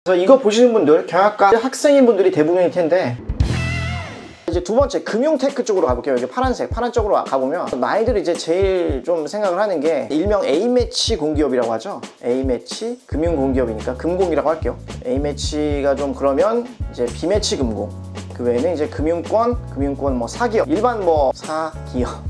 그래서 이거 보시는 분들 경영학과 학생인 분들이 대부분일 텐데, 이제 두 번째 금융테크 쪽으로 가볼게요. 여기 파란 쪽으로 가보면 많이들 이제 제일 좀 생각을 하는 게 일명 A매치 공기업이라고 하죠. A매치 금융공기업이니까 금공이라고 할게요. A매치가 좀 그러면 이제 B매치 금공, 그 외에는 이제 금융권 뭐 사기업, 일반 뭐 사기업,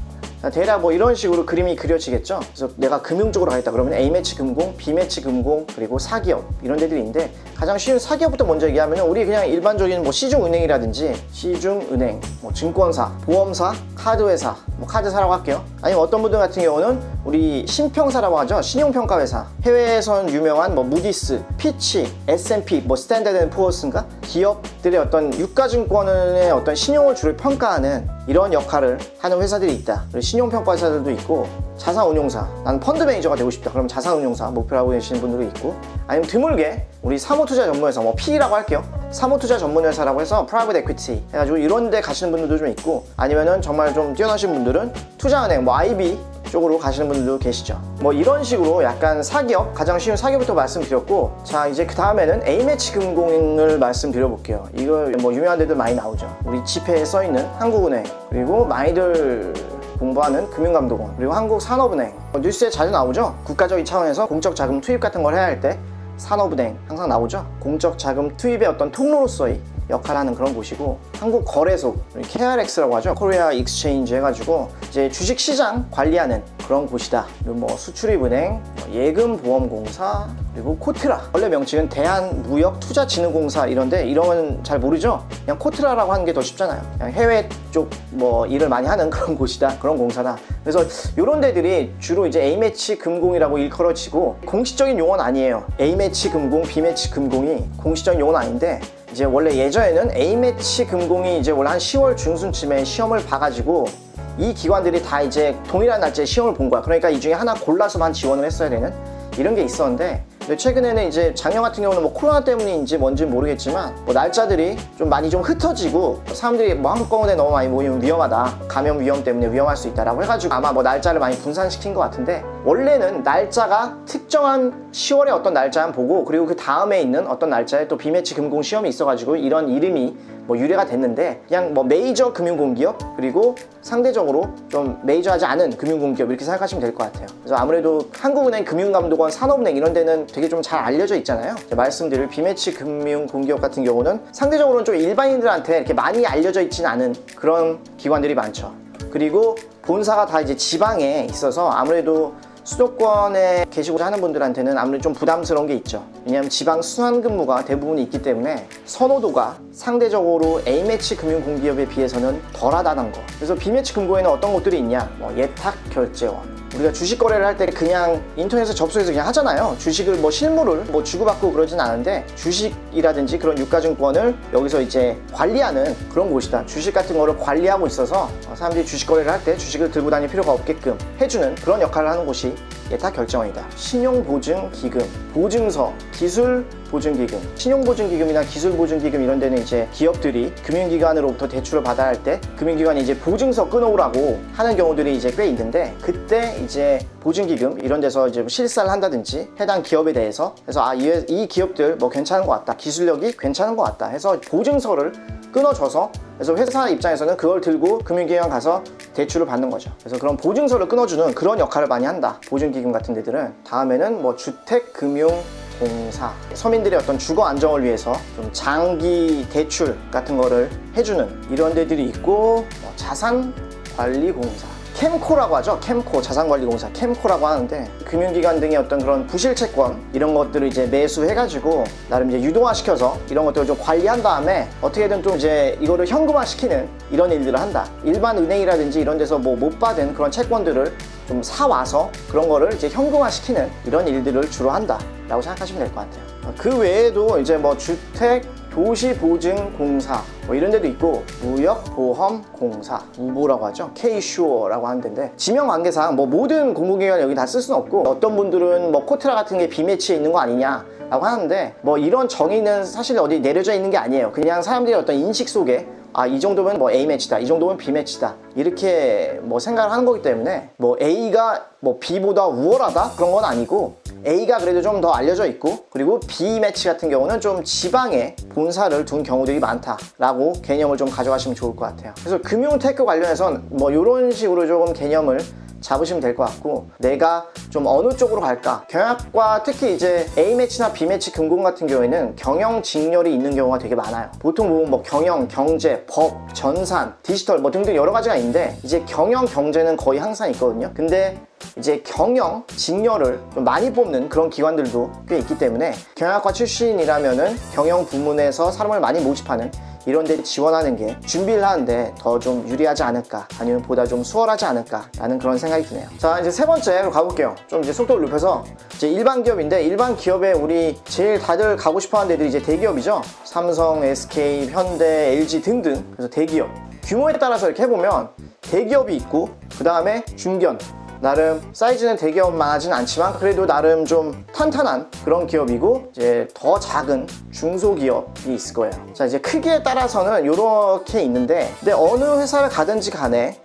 대략 뭐 이런 식으로 그림이 그려지겠죠. 그래서 내가 금융 쪽으로 가겠다 그러면 A매치 금공, B매치 금공, 그리고 사기업, 이런 데들이 있는데, 가장 쉬운 사기업부터 먼저 얘기하면 우리 그냥 일반적인 뭐 시중은행이라든지 시중은행, 뭐 증권사, 보험사, 카드회사, 뭐 카드사라고 할게요. 아니면 어떤 분들 같은 경우는 우리 신평사라고 하죠. 신용평가회사, 해외에선 유명한 뭐 무디스, 피치, S&P, 뭐 스탠다드 앤 푸어스인가, 기업들의 어떤 유가증권의 어떤 신용을 주로 평가하는 이런 역할을 하는 회사들이 있다. 그리고 신용평가회사들도 있고, 자산운용사, 나는 펀드 매니저가 되고 싶다 그럼 자산운용사 목표로 하고 계시는 분들도 있고, 아니면 드물게 우리 사모투자 전문회사, 뭐 P라고 할게요. 사모투자 전문회사라고 해서 프라이빗 에퀴티 해가지고 이런 데 가시는 분들도 좀 있고, 아니면은 정말 좀 뛰어나신 분들은 투자은행, 뭐 IB 쪽으로 가시는 분들도 계시죠. 뭐 이런 식으로 약간 사기업, 가장 쉬운 사기업부터 말씀드렸고, 자 이제 그 다음에는 A매치 금공을 말씀드려볼게요. 이거 뭐 유명한 데들 많이 나오죠. 우리 지폐에 써있는 한국은행, 그리고 많이들 공부하는 금융감독원, 그리고 한국산업은행, 뉴스에 자주 나오죠. 국가적인 차원에서 공적 자금 투입 같은 걸 해야 할 때 산업은행 항상 나오죠. 공적 자금 투입의 어떤 통로로서의 역할을 하는 그런 곳이고, 한국거래소, KRX라고 하죠. 코리아 익스체인지 해가지고 이제 주식시장 관리하는 그런 곳이다. 그리고 뭐 수출입은행, 예금보험공사, 그리고 코트라, 원래 명칭은 대한무역투자진흥공사, 이런데 이러면 잘 모르죠. 그냥 코트라라고 하는 게 더 쉽잖아요. 그냥 해외 쪽 뭐 일을 많이 하는 그런 곳이다, 그런 공사다. 그래서 이런 데들이 주로 이제 A매치 금공이라고 일컬어지고, 공식적인 용어는 아니에요. A매치 금공, B매치 금공이 공식적인 용어는 아닌데, 이제 원래 예전에는 A매치 금공이 이제 원래 한 10월 중순쯤에 시험을 봐가지고 이 기관들이 다 이제 동일한 날짜에 시험을 본 거야. 그러니까 이 중에 하나 골라서만 지원을 했어야 되는 이런 게 있었는데, 근데 최근에는 이제 작년 같은 경우는 뭐 코로나 때문인지 뭔지 모르겠지만 뭐 날짜들이 좀 많이 좀 흩어지고, 사람들이 뭐 한국병원에 너무 많이 모이면 위험하다, 감염 위험 때문에 위험할 수 있다라고 해가지고 아마 뭐 날짜를 많이 분산시킨 것 같은데, 원래는 날짜가 특정한 10월에 어떤 날짜만 보고, 그리고 그 다음에 있는 어떤 날짜에 또 B매치 금공 시험이 있어가지고 이런 이름이 뭐 유래가 됐는데, 그냥 뭐 메이저 금융공기업, 그리고 상대적으로 좀 메이저하지 않은 금융공기업, 이렇게 생각하시면 될 것 같아요. 그래서 아무래도 한국은행, 금융감독원, 산업은행 이런 데는 되게 좀 잘 알려져 있잖아요. 말씀드릴 B매치 금융공기업 같은 경우는 상대적으로는 좀 일반인들한테 이렇게 많이 알려져 있지는 않은 그런 기관들이 많죠. 그리고 본사가 다 이제 지방에 있어서 아무래도 수도권에 계시고자 하는 분들한테는 아무래도 좀 부담스러운 게 있죠. 왜냐하면 지방 순환 근무가 대부분 있기 때문에 선호도가 상대적으로 A매치 금융공기업에 비해서는 덜하다는 거. 그래서 B매치 금고에는 어떤 것들이 있냐, 뭐 예탁결제원, 우리가 주식 거래를 할 때 그냥 인터넷에 접속해서 그냥 하잖아요. 주식을 뭐 실물을 뭐 주고받고 그러진 않은데, 주식이라든지 그런 유가증권을 여기서 이제 관리하는 그런 곳이다. 주식 같은 거를 관리하고 있어서 사람들이 주식 거래를 할 때 주식을 들고 다닐 필요가 없게끔 해주는 그런 역할을 하는 곳이 예탁결제원이다. 신용보증기금, 보증서, 기술보증기금, 신용보증기금이나 기술보증기금 이런 데는 이제 기업들이 금융기관으로부터 대출을 받아야 할 때 금융기관이 이제 보증서 끊어오라고 하는 경우들이 이제 꽤 있는데, 그때 이제 보증기금 이런 데서 이제 실사를 한다든지 해당 기업에 대해서, 그래서 이 기업들 뭐 괜찮은 것 같다, 기술력이 괜찮은 것 같다 해서 보증서를 끊어줘서, 그래서 회사 입장에서는 그걸 들고 금융기관 가서 대출을 받는 거죠. 그래서 그런 보증서를 끊어주는 그런 역할을 많이 한다, 보증기금 같은 데들은. 다음에는 뭐 주택금융공사, 서민들의 어떤 주거 안정을 위해서 좀 장기 대출 같은 거를 해주는 이런 데들이 있고, 뭐 자산관리공사, 캠코라고 하죠. 캠코, 자산관리공사, 캠코라고 하는데, 금융기관 등의 어떤 그런 부실채권 이런 것들을 이제 매수해가지고 나름 이제 유동화시켜서 이런 것들을 좀 관리한 다음에 어떻게든 좀 이제 이거를 현금화시키는 이런 일들을 한다. 일반 은행이라든지 이런 데서 뭐 못 받은 그런 채권들을 좀 사와서 그런 거를 이제 현금화시키는 이런 일들을 주로 한다 라고 생각하시면 될 것 같아요. 그 외에도 이제 뭐 주택, 도시보증공사 뭐 이런 데도 있고, 무역보험공사, 무보라고 하죠. K-슈어라고 하는 데인데, 지명관계상 뭐 모든 공공기관 여기 다 쓸 수는 없고, 어떤 분들은 뭐 코트라 같은 게 B매치에 있는 거 아니냐 라고 하는데, 뭐 이런 정의는 사실 어디 내려져 있는 게 아니에요. 그냥 사람들이 어떤 인식 속에 이 정도면 뭐 A매치다, 이 정도면 B매치다, 이렇게 뭐 생각을 하는 거기 때문에 뭐 A가 뭐 B보다 우월하다 그런 건 아니고, A가 그래도 좀 더 알려져 있고, 그리고 B 매치 같은 경우는 좀 지방에 본사를 둔 경우들이 많다라고 개념을 좀 가져가시면 좋을 것 같아요. 그래서 금융 테크 관련해서는 뭐 이런 식으로 조금 개념을 잡으시면 될 것 같고, 내가 좀 어느 쪽으로 갈까? 경영학과 특히 이제 A매치나 B매치 금공 같은 경우에는 경영 직렬이 있는 경우가 되게 많아요. 보통 보면 뭐 경영, 경제, 법, 전산, 디지털 뭐 등등 여러 가지가 있는데, 이제 경영, 경제는 거의 항상 있거든요. 근데 이제 경영 직렬을 좀 많이 뽑는 그런 기관들도 꽤 있기 때문에 경영학과 출신이라면은 경영 부문에서 사람을 많이 모집하는 이런 데 지원하는 게 준비를 하는데 더 좀 유리하지 않을까, 아니면 보다 좀 수월하지 않을까 라는 그런 생각이 드네요. 자, 이제 세 번째로 가볼게요. 좀 이제 속도를 높여서, 이제 일반 기업인데, 일반 기업에 우리 제일 다들 가고 싶어 하는 데들이 이제 대기업이죠. 삼성, SK, 현대, LG 등등. 그래서 대기업 규모에 따라서 이렇게 해보면 대기업이 있고, 그 다음에 중견, 나름 사이즈는 대기업만 하진 않지만 그래도 나름 좀 탄탄한 그런 기업이고, 이제 더 작은 중소기업이 있을 거예요. 자, 이제 크기에 따라서는 이렇게 있는데, 근데 어느 회사를 가든지 간에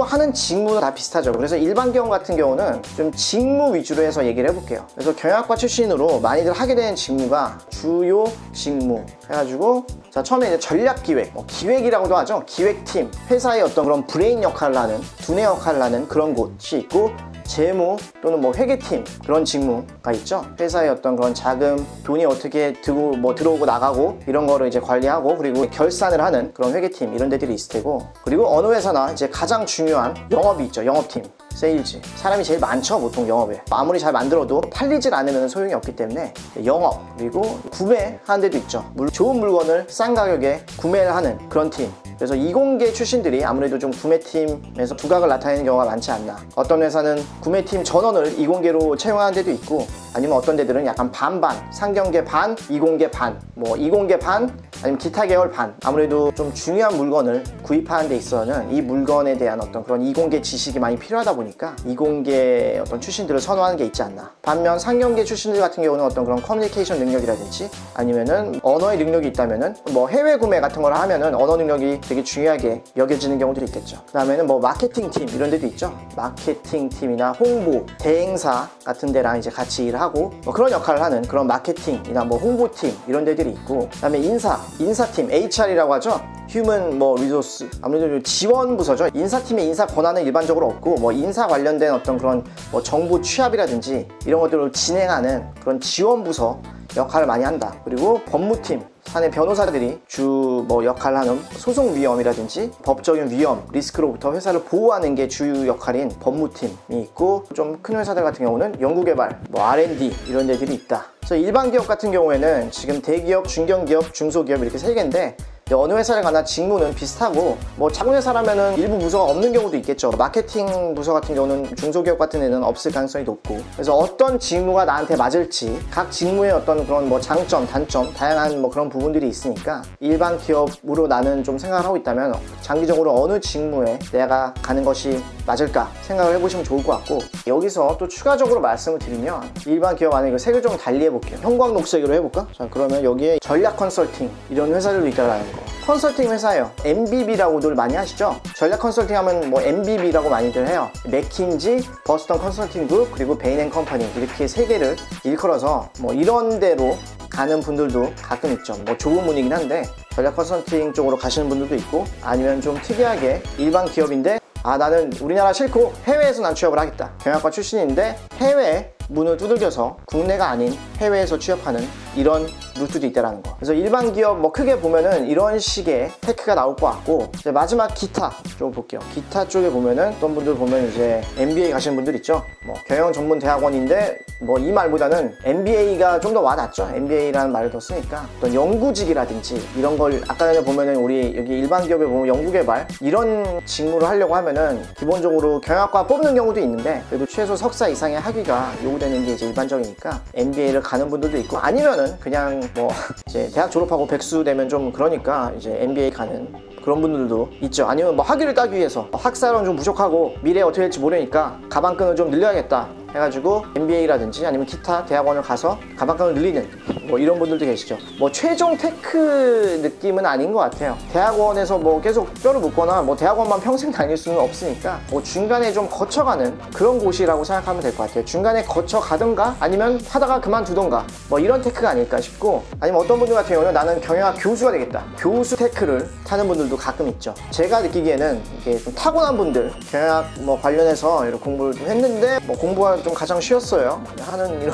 하는 직무는 다 비슷하죠. 그래서 일반 기업 같은 경우는 좀 직무 위주로 해서 얘기를 해볼게요. 그래서 경영학과 출신으로 많이들 하게 되는 직무가 주요 직무 해가지고, 자, 처음에 이제 전략기획, 기획이라고도 하죠. 기획팀, 회사의 어떤 그런 브레인 역할을 하는, 두뇌 역할을 하는 그런 곳이 있고, 재무 또는 뭐 회계팀, 그런 직무가 있죠. 회사의 어떤 그런 자금, 돈이 어떻게 들어오고 나가고 이런 거를 이제 관리하고, 그리고 결산을 하는 그런 회계팀, 이런 데들이 있을 테고, 그리고 어느 회사나 이제 가장 중요한 영업이 있죠. 영업팀, 세일즈. 사람이 제일 많죠, 보통 영업에. 아무리 잘 만들어도 팔리질 않으면 소용이 없기 때문에 영업, 그리고 구매하는 데도 있죠. 좋은 물건을 싼 가격에 구매를 하는 그런 팀. 그래서 이공계 출신들이 아무래도 좀 구매팀에서 두각을 나타내는 경우가 많지 않나. 어떤 회사는 구매팀 전원을 이공계로 채용하는 데도 있고, 아니면 어떤 데들은 약간 반반, 상경계 반, 이공계 반, 뭐 이공계 반, 아니면 기타 계열 반. 아무래도 좀 중요한 물건을 구입하는 데 있어서는 이 물건에 대한 어떤 그런 이공계 지식이 많이 필요하다 보니까 이공계 어떤 출신들을 선호하는 게 있지 않나. 반면 상경계 출신들 같은 경우는 어떤 그런 커뮤니케이션 능력이라든지, 아니면은 언어의 능력이 있다면은 뭐 해외 구매 같은 걸 하면은 언어 능력이 되게 중요하게 여겨지는 경우들이 있겠죠. 그 다음에는 뭐 마케팅 팀, 이런 데도 있죠. 마케팅 팀이나 홍보, 대행사 같은 데랑 이제 같이 일하고 뭐 그런 역할을 하는 그런 마케팅이나 뭐 홍보팀, 이런 데들이 있고, 그 다음에 인사팀, HR이라고 하죠. 휴먼 리소스, 아무래도 지원 부서죠. 인사팀의 인사 권한은 일반적으로 없고, 뭐 인사 관련된 어떤 그런 뭐 정보 취합이라든지 이런 것들을 진행하는 그런 지원 부서 역할을 많이 한다. 그리고 법무팀, 사내 변호사들이 주 역할을 하는 소송 위험이라든지 법적인 위험, 리스크로부터 회사를 보호하는 게 주요 역할인 법무팀이 있고, 좀 큰 회사들 같은 경우는 연구개발, R&D 이런 데들이 있다. 그래서 일반 기업 같은 경우에는 지금 대기업, 중견기업, 중소기업 이렇게 세 개인데, 어느 회사를 가나 직무는 비슷하고, 뭐 작은 회사라면은 일부 부서가 없는 경우도 있겠죠. 마케팅 부서 같은 경우는 중소기업 같은 데는 없을 가능성이 높고, 그래서 어떤 직무가 나한테 맞을지 각 직무의 어떤 그런 뭐 장점, 단점, 다양한 뭐 그런 부분들이 있으니까, 일반 기업으로 나는 좀 생각을 하고 있다면 장기적으로 어느 직무에 내가 가는 것이 맞을까 생각을 해보시면 좋을 것 같고, 여기서 또 추가적으로 말씀을 드리면 일반 기업 안에 세 개 좀 달리 해볼게요. 형광녹색으로 해볼까? 자, 그러면 여기에 전략 컨설팅 이런 회사들도 있다라는 거. 컨설팅 회사예요. MBB라고들 많이 하시죠? 전략 컨설팅 하면 뭐 MBB라고 많이들 해요. 맥킨지, 버스턴 컨설팅 그룹, 그리고 베인 앤 컴퍼니, 이렇게 세 개를 일컬어서 뭐 이런 데로 가는 분들도 가끔 있죠. 뭐 좁은 문이긴 한데 전략 컨설팅 쪽으로 가시는 분들도 있고, 아니면 좀 특이하게 일반 기업인데, 나는 우리나라 싫고 해외에서 난 취업을 하겠다. 경영학과 출신인데 해외 문을 두들겨서 국내가 아닌 해외에서 취업하는 이런 루트도 있다라는 거. 그래서 일반 기업 뭐 크게 보면은 이런 식의 테크가 나올 것 같고, 이제 마지막 기타 쪽 볼게요. 기타 쪽에 보면은 어떤 분들 보면 이제 MBA 가시는 분들 있죠. 뭐 경영 전문 대학원인데 뭐 이 말보다는 MBA가 좀 더 와닿죠. MBA라는 말을 더 쓰니까 어떤 연구직이라든지 이런 걸, 아까 전에 보면은 우리 여기 일반 기업에 보면 연구개발 이런 직무를 하려고 하면은 기본적으로 경영학과 뽑는 경우도 있는데, 그래도 최소 석사 이상의 학위가 요구되는 게 이제 일반적이니까 MBA를 가는 분들도 있고, 아니면은 그냥 뭐 이제 대학 졸업하고 백수 되면 좀 그러니까 이제 MBA 가는 그런 분들도 있죠. 아니면 뭐 학위를 따기 위해서 학사론 좀 부족하고 미래에 어떻게 될지 모르니까 가방끈을 좀 늘려야겠다. 해가지고 MBA라든지 아니면 기타 대학원을 가서 가방끈을 늘리는 뭐 이런 분들도 계시죠. 뭐 최종 테크 느낌은 아닌 것 같아요. 대학원에서 뭐 계속 뼈를 묻거나 뭐 대학원만 평생 다닐 수는 없으니까 뭐 중간에 좀 거쳐가는 그런 곳이라고 생각하면 될 것 같아요. 중간에 거쳐가든가 아니면 하다가 그만두던가 뭐 이런 테크가 아닐까 싶고, 아니면 어떤 분들 같은 경우는 나는 경영학 교수가 되겠다, 교수 테크를 타는 분들도 가끔 있죠. 제가 느끼기에는 이게 좀 타고난 분들, 경영학 뭐 관련해서 이런 공부를 좀 했는데 뭐 공부가 좀 가장 쉬웠어요 하는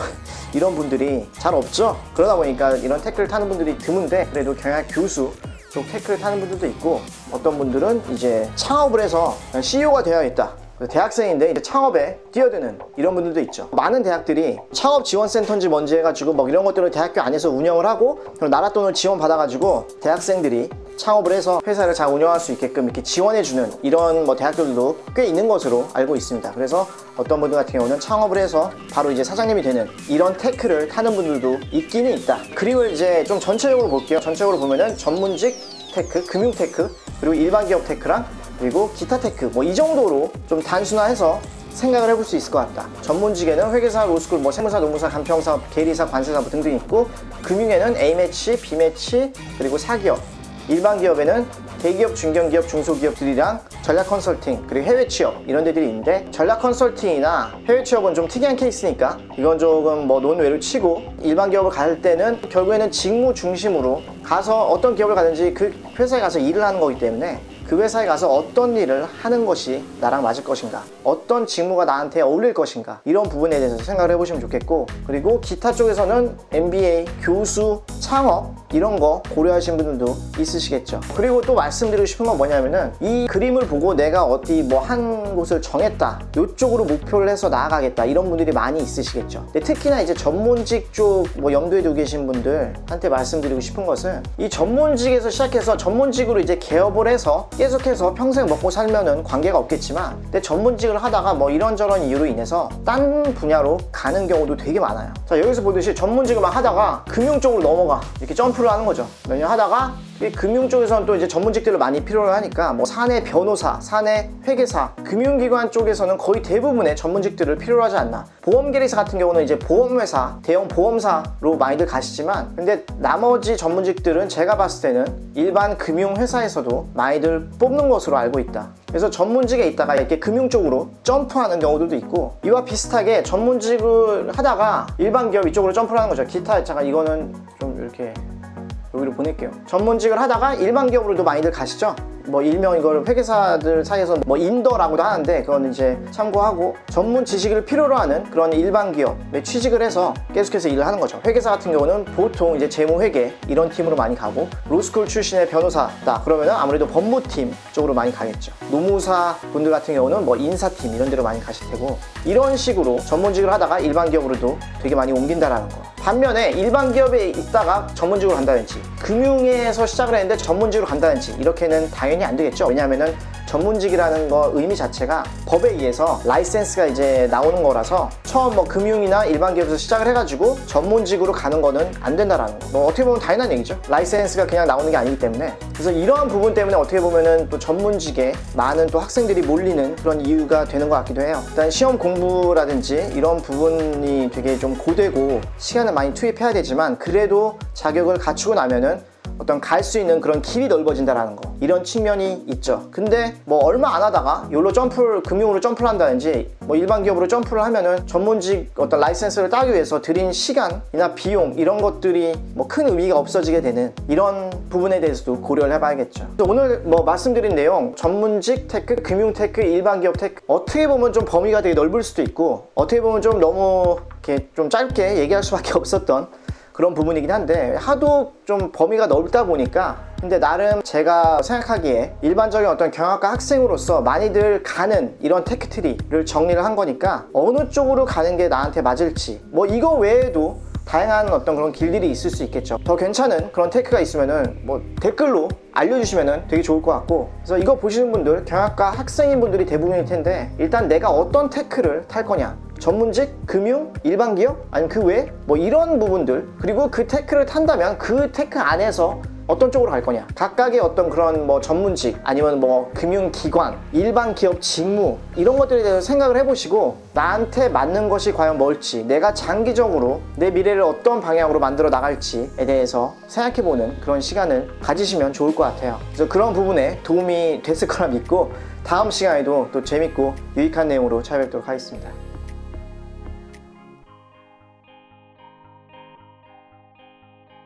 이런 분들이 잘 없죠. 그러다 보니까 이런 테크를 타는 분들이 드문데, 그래도 경영학 교수 쪽 테크를 타는 분들도 있고, 어떤 분들은 이제 창업을 해서 CEO가 되어야겠다, 대학생인데 이제 창업에 뛰어드는 이런 분들도 있죠. 많은 대학들이 창업 지원센터인지 뭔지 해가지고 뭐 이런 것들을 대학교 안에서 운영을 하고, 그럼 나라 돈을 지원 받아가지고 대학생들이 창업을 해서 회사를 잘 운영할 수 있게끔 이렇게 지원해주는 이런 뭐 대학들도 꽤 있는 것으로 알고 있습니다. 그래서 어떤 분들 같은 경우는 창업을 해서 바로 이제 사장님이 되는 이런 테크를 타는 분들도 있기는 있다. 그리고 이제 좀 전체적으로 볼게요. 전체적으로 보면은 전문직 테크, 금융 테크, 그리고 일반 기업 테크랑 그리고 기타 테크, 뭐 이 정도로 좀 단순화해서 생각을 해볼 수 있을 것 같다. 전문직에는 회계사, 로스쿨, 뭐 세무사, 노무사, 간평사, 계리사, 관세사 뭐 등등 있고, 금융에는 A매치, B매치, 그리고 사기업, 일반 기업에는 대기업, 중견기업, 중소기업들이랑 전략 컨설팅, 그리고 해외 취업 이런 데들이 있는데, 전략 컨설팅이나 해외 취업은 좀 특이한 케이스니까 이건 조금 뭐 논외로 치고, 일반 기업을 갈 때는 결국에는 직무 중심으로 가서 어떤 기업을 가든지 그 회사에 가서 일을 하는 거기 때문에 그 회사에 가서 어떤 일을 하는 것이 나랑 맞을 것인가, 어떤 직무가 나한테 어울릴 것인가, 이런 부분에 대해서 생각을 해보시면 좋겠고, 그리고 기타 쪽에서는 MBA, 교수, 창업 이런 거 고려하시는 분들도 있으시겠죠. 그리고 또 말씀드리고 싶은 건 뭐냐면은, 이 그림을 보고 내가 어디 뭐 한 곳을 정했다, 이쪽으로 목표를 해서 나아가겠다, 이런 분들이 많이 있으시겠죠. 근데 특히나 이제 전문직 쪽 뭐 염두에 두고 계신 분들한테 말씀드리고 싶은 것은, 이 전문직에서 시작해서 전문직으로 이제 개업을 해서 계속해서 평생 먹고 살면은 관계가 없겠지만, 근데 전문직을 하다가 뭐 이런저런 이유로 인해서 딴 분야로 가는 경우도 되게 많아요. 자, 여기서 보듯이 전문직을 막 하다가 금융 쪽으로 넘어가, 이렇게 점프를 하는 거죠. 몇 년 하다가 이 금융 쪽에서는 또 이제 전문직들을 많이 필요로 하니까 뭐 사내 변호사, 사내 회계사, 금융기관 쪽에서는 거의 대부분의 전문직들을 필요로 하지 않나. 보험계리사 같은 경우는 이제 보험회사, 대형 보험사로 많이들 가시지만, 근데 나머지 전문직들은 제가 봤을 때는 일반 금융회사에서도 많이들 뽑는 것으로 알고 있다. 그래서 전문직에 있다가 이렇게 금융 쪽으로 점프하는 경우들도 있고, 이와 비슷하게 전문직을 하다가 일반 기업 이쪽으로 점프를 하는 거죠. 기타, 잠깐 이거는 좀 이렇게 여기로 보낼게요. 전문직을 하다가 일반 기업으로도 많이들 가시죠. 뭐 일명 이걸 회계사들 사이에서 뭐 인더라고도 하는데, 그건 이제 참고하고, 전문 지식을 필요로 하는 그런 일반 기업에 취직을 해서 계속해서 일을 하는 거죠. 회계사 같은 경우는 보통 이제 재무회계 이런 팀으로 많이 가고, 로스쿨 출신의 변호사다 그러면은 아무래도 법무팀 쪽으로 많이 가겠죠. 노무사 분들 같은 경우는 뭐 인사팀 이런 데로 많이 가실 테고, 이런 식으로 전문직을 하다가 일반 기업으로도 되게 많이 옮긴다라는 거. 반면에 일반 기업에 있다가 전문직으로 간다든지, 금융에서 시작을 했는데 전문직으로 간다든지, 이렇게는 당연히 안 되겠죠. 왜냐하면은 전문직이라는 거 의미 자체가 법에 의해서 라이센스가 이제 나오는 거라서, 처음 뭐 금융이나 일반 기업에서 시작을 해가지고 전문직으로 가는 거는 안 된다라는 거. 뭐 어떻게 보면 당연한 얘기죠. 라이센스가 그냥 나오는 게 아니기 때문에. 그래서 이러한 부분 때문에 어떻게 보면은 또 전문직에 많은 또 학생들이 몰리는 그런 이유가 되는 것 같기도 해요. 일단 시험 공부라든지 이런 부분이 되게 좀 고되고 시간을 많이 투입해야 되지만, 그래도 자격을 갖추고 나면은 어떤 갈 수 있는 그런 길이 넓어진다라는 거, 이런 측면이 있죠. 근데 뭐 얼마 안 하다가 요로 점프를, 금융으로 점프를 한다든지 뭐 일반 기업으로 점프를 하면은 전문직 어떤 라이센스를 따기 위해서 들인 시간이나 비용 이런 것들이 뭐 큰 의미가 없어지게 되는 이런 부분에 대해서도 고려를 해봐야겠죠. 오늘 뭐 말씀드린 내용, 전문직 테크, 금융 테크, 일반 기업 테크, 어떻게 보면 좀 범위가 되게 넓을 수도 있고, 어떻게 보면 좀 너무 이렇게 좀 짧게 얘기할 수밖에 없었던 그런 부분이긴 한데, 하도 좀 범위가 넓다 보니까, 근데 나름 제가 생각하기에 일반적인 어떤 경영학과 학생으로서 많이들 가는 이런 테크트리를 정리를 한 거니까, 어느 쪽으로 가는 게 나한테 맞을지, 뭐 이거 외에도 다양한 어떤 그런 길들이 있을 수 있겠죠. 더 괜찮은 그런 테크가 있으면은 뭐 댓글로 알려주시면은 되게 좋을 것 같고, 그래서 이거 보시는 분들 경영학과 학생인 분들이 대부분일 텐데, 일단 내가 어떤 테크를 탈 거냐, 전문직, 금융, 일반 기업, 아니면 그 외 뭐 이런 부분들, 그리고 그 테크를 탄다면 그 테크 안에서 어떤 쪽으로 갈 거냐, 각각의 어떤 그런 뭐 전문직 아니면 뭐 금융기관, 일반 기업 직무 이런 것들에 대해서 생각을 해보시고 나한테 맞는 것이 과연 뭘지, 내가 장기적으로 내 미래를 어떤 방향으로 만들어 나갈지에 대해서 생각해보는 그런 시간을 가지시면 좋을 것 같아요. 그래서 그런 부분에 도움이 됐을 거라 믿고 다음 시간에도 또 재밌고 유익한 내용으로 찾아뵙도록 하겠습니다.